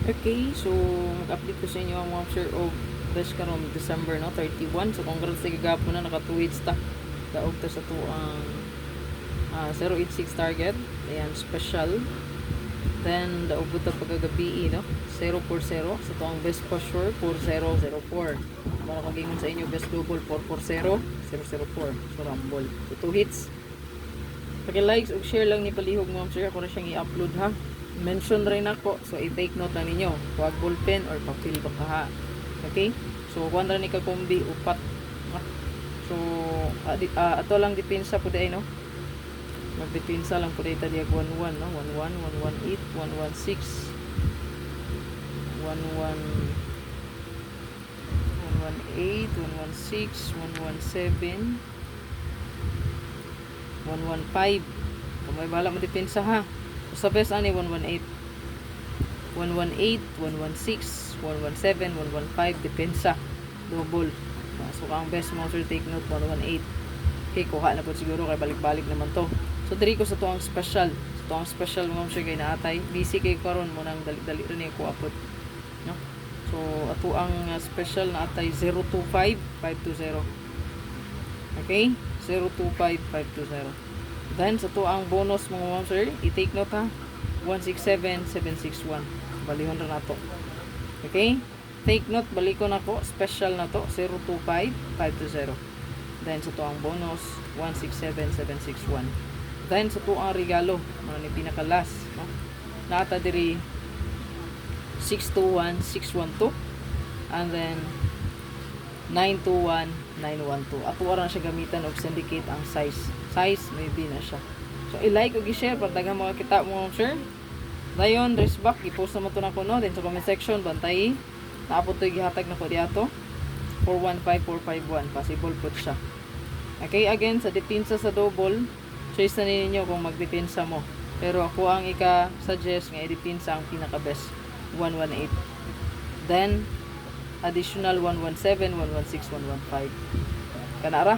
Okay, so mag-update ko sa inyo ang mga share of dash karon December no 31. So congrats sa gagapon na nakatuwid ta. Daog ta sa to ang 086 target. Ayan, special. Then daog ta pagkagabi no 040 sa to ang best pa sure 4004. Para kagingon sa inyo best double 440 004. So rumble. So 2 hits. Paki-likes ug share lang ni palihog mo sir ako na siyang i-upload ha. Mention rin ako, so i-take note na ninyo huwag ballpen or papel baka ha. Okay, so kuan ra ni kakumbi upat. So ato lang depensa po day no, magdepensa lang po day ta diag 11 no, 11 118 116 11 118 116 117 115. Kung may bala mo depensa ha. So, sa best ani 118 116 117 115 depensa double. So ang best mo sir take note 118. Okay, kuha na po siguro kay balik-balik naman to. So diri ko sa to ang special. Sa to ang special mo sir kay naatay busy kay karon mo nang dali-dali rin ko upload no. So ato ang special naatay 025 520. Okay, 025520. Then sa to ang bonus mga ma'am sir, i-take note ha. 167761. Balihon ra nato. Okay? Take note, balikon ako, special na to 025520. Then sa to ang bonus 167761. Then sa to ang regalo, mga ni pinaka last, no? Nata diri 621612 and then 921912. Ato ra siya gamitan og syndicate ang size maybe na siya. So i-like ug i-share para daghang mga kita mo sir. Dayon dress back i-post naman to na ko no, then sa comment section bantay naapod to gihatag na ko diato 415451 possible put siya. Okay, again sa depensa sa double choice na ninyo kung magdepensa mo, pero ako ang ika-suggest nga i-depensa ang pinaka best 118, then additional 117 116 115 kanara.